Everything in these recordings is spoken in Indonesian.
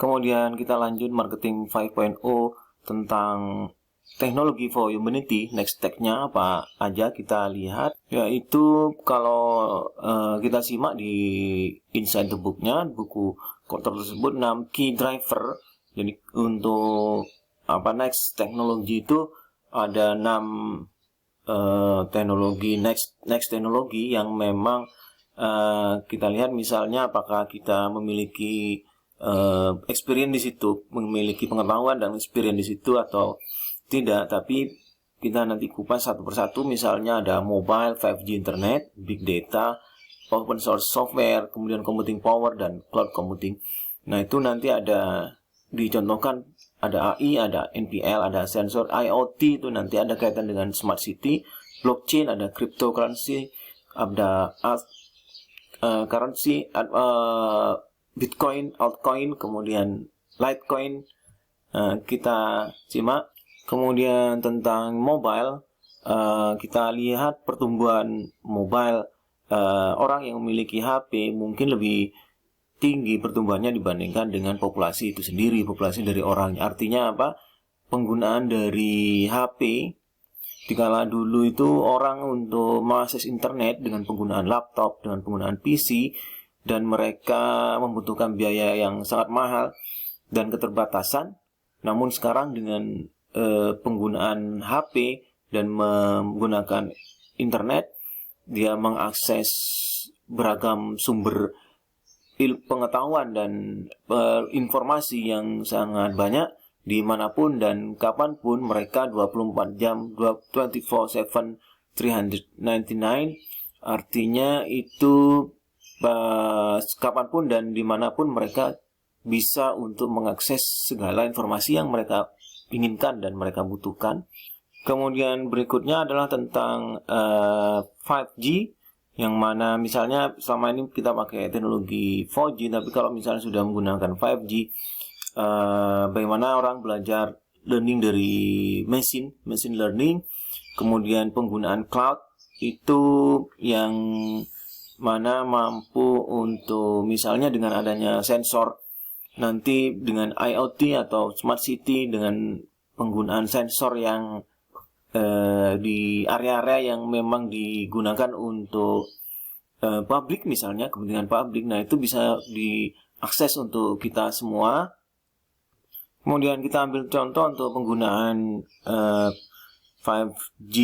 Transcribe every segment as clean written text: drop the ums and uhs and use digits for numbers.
Kemudian kita lanjut marketing 5.0 tentang teknologi for humanity. Next tag-nya apa aja kita lihat, yaitu kalau kita simak di inside the book-nya, buku kotor tersebut 6 key driver. Jadi untuk next teknologi itu ada 6 teknologi next teknologi yang memang kita lihat, misalnya apakah kita memiliki experience di situ, memiliki pengetahuan dan experience di situ atau tidak. Tapi kita nanti kupas satu persatu. Misalnya ada mobile, 5G internet, big data, open source software, kemudian computing power dan cloud computing. Nah, itu nanti ada dicontohkan, ada AI, ada NPL, ada sensor, IoT itu nanti ada kaitan dengan smart city, blockchain, ada cryptocurrency, ada currency, Bitcoin, altcoin, kemudian Litecoin. Kita simak. Kemudian tentang mobile, kita lihat pertumbuhan mobile, orang yang memiliki HP mungkin lebih tinggi pertumbuhannya dibandingkan dengan populasi itu sendiri, populasi dari orang. Artinya apa? Penggunaan dari HP, dikala dulu itu orang untuk mengakses internet dengan penggunaan laptop, dengan penggunaan PC, dan mereka membutuhkan biaya yang sangat mahal dan keterbatasan. Namun sekarang dengan penggunaan HP dan menggunakan internet, dia mengakses beragam sumber pengetahuan dan informasi yang sangat banyak dimanapun dan kapanpun. Mereka 24 jam, 24/7, 399. Artinya itu kapanpun dan dimanapun mereka bisa untuk mengakses segala informasi yang mereka inginkan dan mereka butuhkan. Kemudian berikutnya adalah tentang 5G, yang mana misalnya selama ini kita pakai teknologi 4G, tapi kalau misalnya sudah menggunakan 5G, bagaimana orang belajar learning dari machine learning, kemudian penggunaan cloud itu yang mana mampu untuk misalnya dengan adanya sensor, nanti dengan IoT atau smart city dengan penggunaan sensor yang di area-area yang memang digunakan untuk publik, misalnya kepentingan publik. Nah, itu bisa diakses untuk kita semua. Kemudian kita ambil contoh untuk penggunaan 5G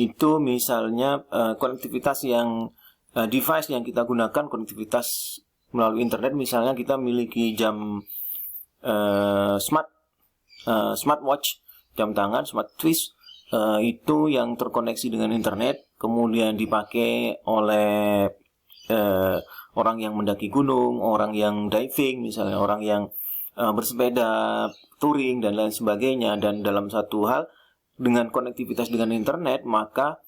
itu, misalnya konektivitas yang device yang kita gunakan, konektivitas melalui internet. Misalnya kita memiliki jam smartwatch, jam tangan, smart twist, itu yang terkoneksi dengan internet, kemudian dipakai oleh orang yang mendaki gunung, orang yang diving, misalnya orang yang bersepeda touring dan lain sebagainya. Dan dalam satu hal, dengan konektivitas dengan internet, maka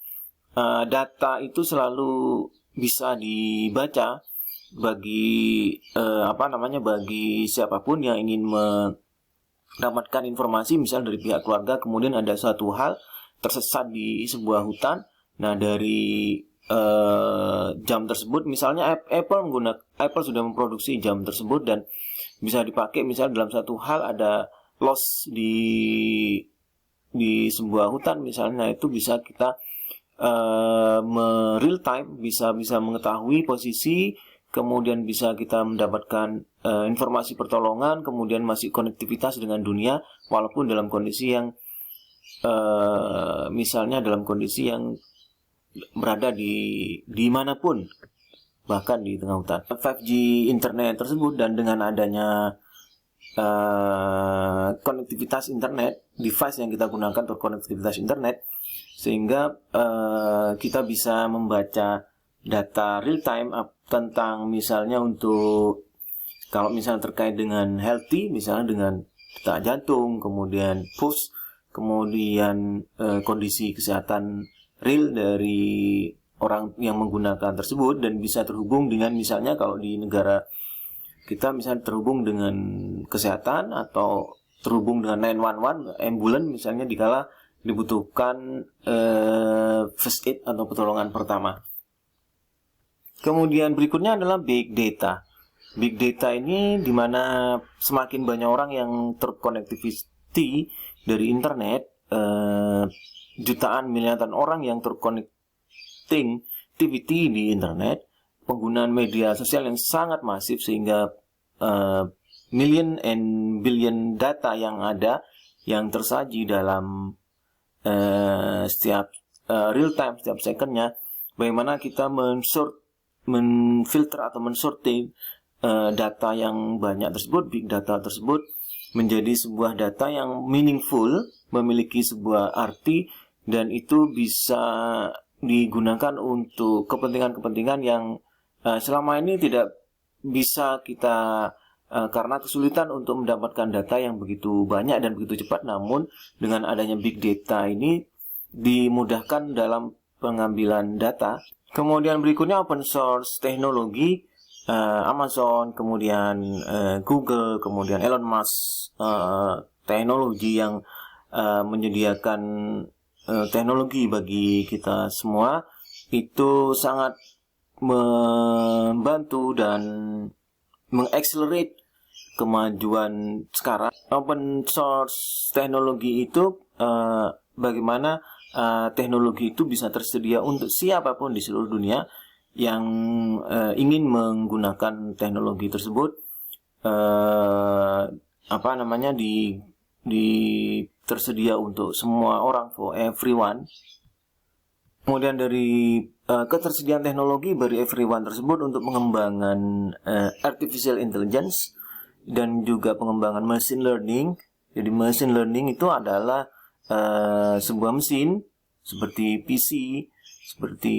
data itu selalu bisa dibaca bagi bagi siapapun yang ingin mendapatkan informasi, misalnya dari pihak keluarga. Kemudian ada suatu hal tersesat di sebuah hutan. Nah, dari jam tersebut, misalnya Apple sudah memproduksi jam tersebut dan bisa dipakai. Misalnya dalam satu hal ada loss di sebuah hutan misalnya, nah, itu bisa kita real time, bisa mengetahui posisi, kemudian bisa kita mendapatkan informasi pertolongan, kemudian masih konektivitas dengan dunia walaupun dalam kondisi yang misalnya dalam kondisi yang berada di manapun, bahkan di tengah hutan. 5G internet tersebut, dan dengan adanya konektivitas internet, device yang kita gunakan terkonektivitas internet, sehingga kita bisa membaca data real time tentang misalnya untuk kalau misalnya terkait dengan healthy, misalnya dengan detak jantung, kemudian pulse, kemudian kondisi kesehatan real dari orang yang menggunakan tersebut, dan bisa terhubung dengan misalnya kalau di negara kita misalnya terhubung dengan kesehatan atau terhubung dengan 911 ambulans misalnya dikala dibutuhkan first aid atau pertolongan pertama. Kemudian berikutnya adalah big data. Big data ini dimana semakin banyak orang yang terkonektiviti dari internet, jutaan miliaran orang yang terkonektiviti di internet, penggunaan media sosial yang sangat masif sehingga million and billion data yang ada yang tersaji dalam setiap real time, setiap secondnya. Bagaimana kita menfilter atau mensortir data yang banyak tersebut, big data tersebut, menjadi sebuah data yang meaningful, memiliki sebuah arti, dan itu bisa digunakan untuk kepentingan-kepentingan yang selama ini tidak bisa kita karena kesulitan untuk mendapatkan data yang begitu banyak dan begitu cepat. Namun dengan adanya big data ini dimudahkan dalam pengambilan data. Kemudian berikutnya open source teknologi, Amazon, kemudian Google, kemudian Elon Musk, teknologi yang menyediakan teknologi bagi kita semua, itu sangat membantu dan mengaccelerate kemajuan sekarang. Open source teknologi itu bagaimana teknologi itu bisa tersedia untuk siapapun di seluruh dunia yang ingin menggunakan teknologi tersebut, tersedia untuk semua orang, for everyone. Kemudian dari ketersediaan teknologi bagi everyone tersebut untuk pengembangan artificial intelligence dan juga pengembangan machine learning. Jadi machine learning itu adalah sebuah mesin seperti PC, seperti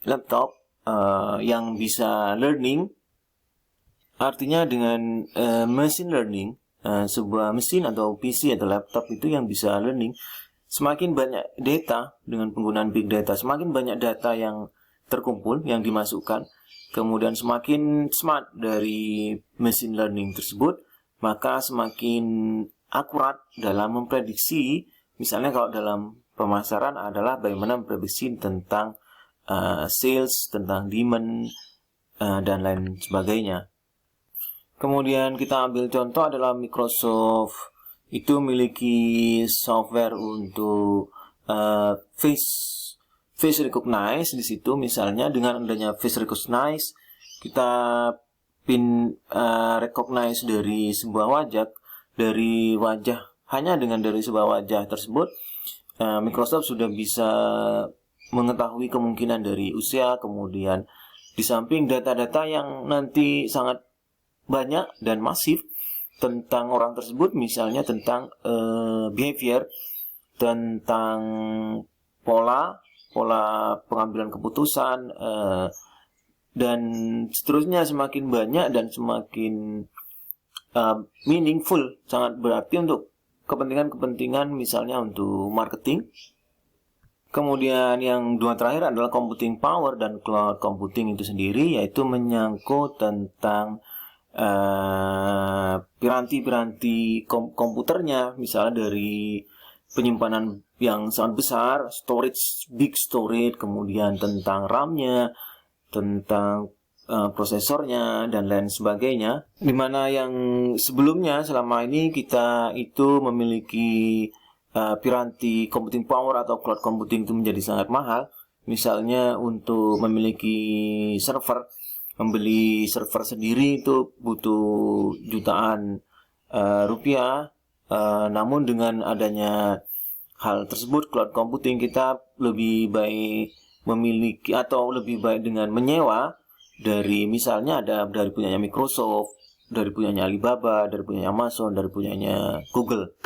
laptop yang bisa learning. Artinya dengan machine learning, sebuah mesin atau PC atau laptop itu yang bisa learning, semakin banyak data dengan penggunaan big data, semakin banyak data yang terkumpul, yang dimasukkan, kemudian semakin smart dari machine learning tersebut, maka semakin akurat dalam memprediksi. Misalnya kalau dalam pemasaran adalah bagaimana memprediksi tentang sales, tentang demand, dan lain sebagainya. Kemudian kita ambil contoh adalah Microsoft itu memiliki software untuk face recognize. Di situ misalnya dengan adanya face recognize kita recognize dari sebuah wajah, hanya dengan dari sebuah wajah tersebut Microsoft sudah bisa mengetahui kemungkinan dari usia, kemudian di samping data-data yang nanti sangat banyak dan masif tentang orang tersebut, misalnya tentang behavior, tentang pola pengambilan keputusan, dan seterusnya, semakin banyak dan semakin meaningful, sangat berarti untuk kepentingan-kepentingan misalnya untuk marketing. Kemudian yang dua terakhir adalah computing power dan cloud computing itu sendiri, yaitu menyangkut tentang piranti-piranti komputernya, misalnya dari penyimpanan yang sangat besar, big storage, kemudian tentang RAM-nya, tentang prosesornya, dan lain sebagainya. Dimana yang sebelumnya selama ini kita itu memiliki piranti computing power atau cloud computing itu menjadi sangat mahal. Misalnya untuk memiliki server, membeli server sendiri itu butuh jutaan rupiah. Namun dengan adanya hal tersebut, cloud computing, kita lebih baik memiliki atau lebih baik dengan menyewa dari, misalnya dari punyanya Microsoft, dari punyanya Alibaba, dari punyanya Amazon, dari punyanya Google.